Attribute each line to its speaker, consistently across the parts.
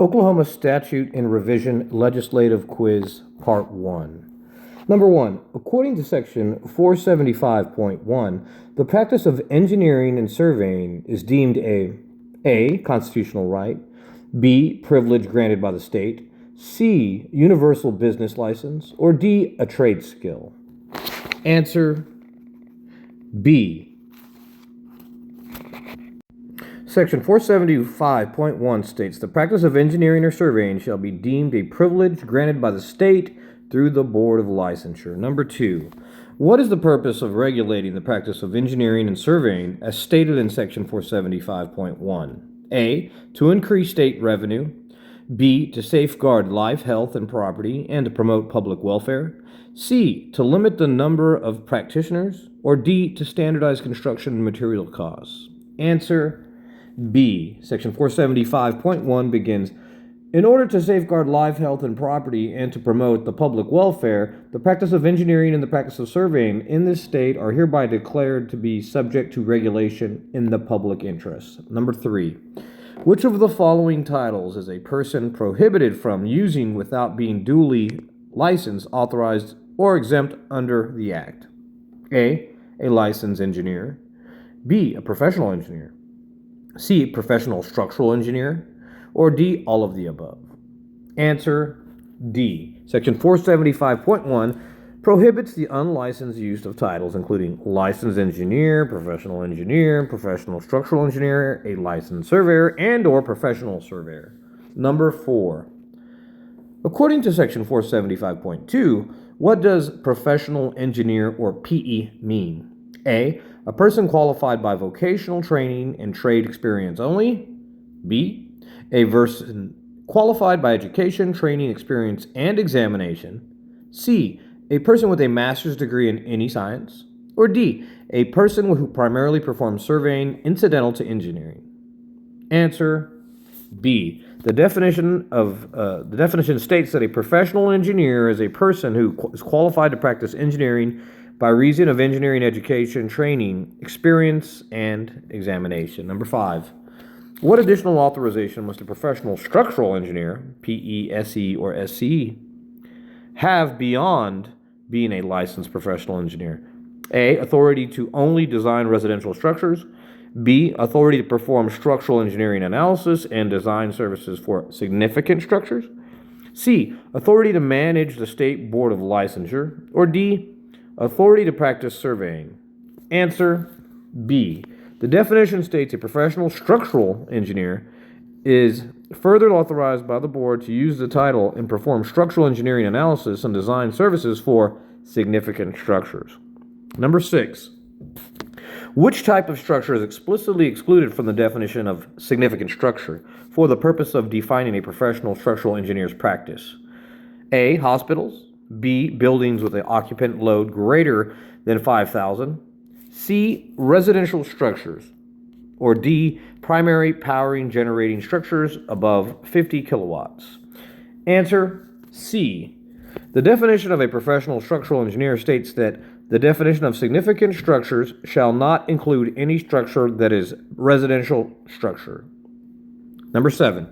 Speaker 1: Oklahoma Statute and Revision Legislative Quiz, Part 1. Number 1. According to Section 475.1, the practice of engineering and surveying is deemed A. Constitutional right, B. Privilege granted by the state, C. Universal business license, or D. A trade skill. Answer B. Section 475.1 states, the practice of engineering or surveying shall be deemed a privilege granted by the state through the Board of Licensure. Number 2. What is the purpose of regulating the practice of engineering and surveying as stated in Section 475.1? A. To increase state revenue. B. To safeguard life, health, and property and to promote public welfare. C. To limit the number of practitioners. Or D. To standardize construction and material costs. Answer B. Section 475.1 begins, in order to safeguard life, health, and property and to promote the public welfare, the practice of engineering and the practice of surveying in this state are hereby declared to be subject to regulation in the public interest. Number 3. Which of the following titles is a person prohibited from using without being duly licensed, authorized, or exempt under the Act? A. A licensed engineer. B. A professional engineer. C. Professional structural engineer. Or D. All of the above. Answer D. Section 475.1 prohibits the unlicensed use of titles including licensed engineer, professional structural engineer, a licensed surveyor, and or professional surveyor. Number 4. According to Section 475.2, what does professional engineer or PE mean? A. A person qualified by vocational training and trade experience only. B. A person qualified by education, training, experience, and examination. C. A person with a master's degree in any science. Or D. A person who primarily performs surveying incidental to engineering. Answer B. The definition states that a professional engineer is a person who is qualified to practice engineering by reason of engineering education, training, experience, and examination. Number 5. What additional authorization must a professional structural engineer, PE, SE, or SCE, have beyond being a licensed professional engineer? A. Authority to only design residential structures. B. Authority to perform structural engineering analysis and design services for significant structures. C. Authority to manage the State Board of Licensure. Or D. Authority to practice surveying. Answer B. The definition states a professional structural engineer is further authorized by the board to use the title and perform structural engineering analysis and design services for significant structures. Number 6. Which type of structure is explicitly excluded from the definition of significant structure for the purpose of defining a professional structural engineer's practice? A. Hospitals. B. Buildings with an occupant load greater than 5,000. C. Residential structures. Or D. Primary powering generating structures above 50 kilowatts. Answer C. The definition of a professional structural engineer states that the definition of significant structures shall not include any structure that is residential structure. Number 7.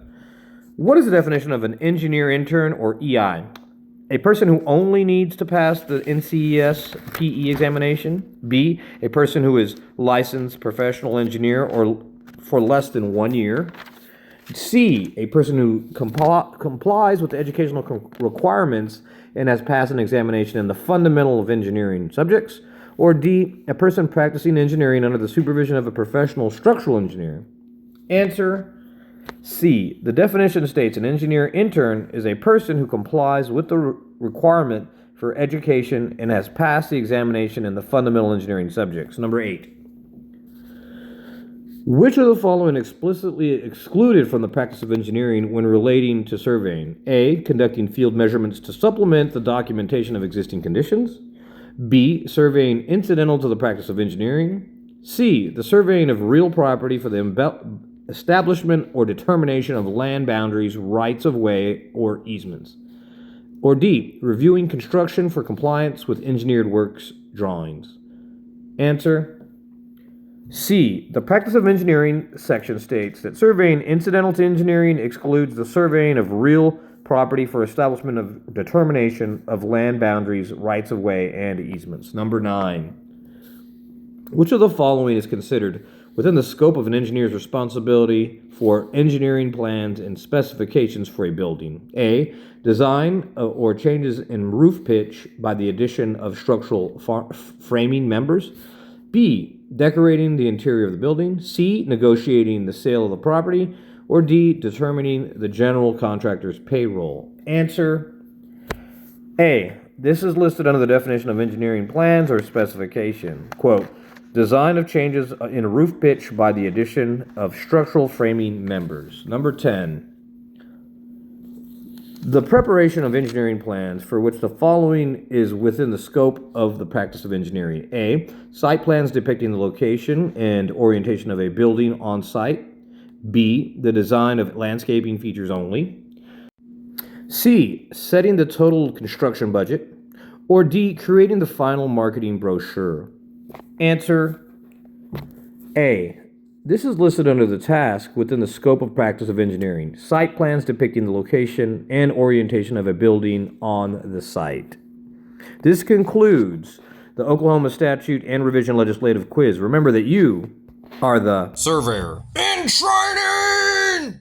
Speaker 1: What is the definition of an engineer intern or EI? A person who only needs to pass the NCES PE examination. B. A person who is licensed professional engineer or for less than 1 year. C. A person who complies with the educational requirements and has passed an examination in the fundamental of engineering subjects. Or D. A person practicing engineering under the supervision of a professional structural engineer. Answer C. The definition states an engineer intern is a person who complies with the requirement for education and has passed the examination in the fundamental engineering subjects. Number 8. Which of the following explicitly excluded from the practice of engineering when relating to surveying? A. Conducting field measurements to supplement the documentation of existing conditions. B. Surveying incidental to the practice of engineering. C. The surveying of real property for the establishment or determination of land boundaries, rights of way, or easements. Or D. Reviewing construction for compliance with engineered works drawings. Answer C. The practice of engineering section states that surveying incidental to engineering excludes the surveying of real property for establishment of determination of land boundaries, rights of way, and easements. Number 9. Which of the following is considered within the scope of an engineer's responsibility for engineering plans and specifications for a building? A. Design or changes in roof pitch by the addition of structural framing members. B. Decorating the interior of the building. C. Negotiating the sale of the property. Or D. Determining the general contractor's payroll. Answer A. This is listed under the definition of engineering plans or specification. Quote, design of changes in roof pitch by the addition of structural framing members. Number 10. The preparation of engineering plans for which the following is within the scope of the practice of engineering. A. Site plans depicting the location and orientation of a building on site. B. The design of landscaping features only. C. Setting the total construction budget. Or D. Creating the final marketing brochure. Answer A. This is listed under the task within the scope of practice of engineering. Site plans depicting the location and orientation of a building on the site. This concludes the Oklahoma Statute and Revision Legislative Quiz. Remember that you are the
Speaker 2: Surveyor in training!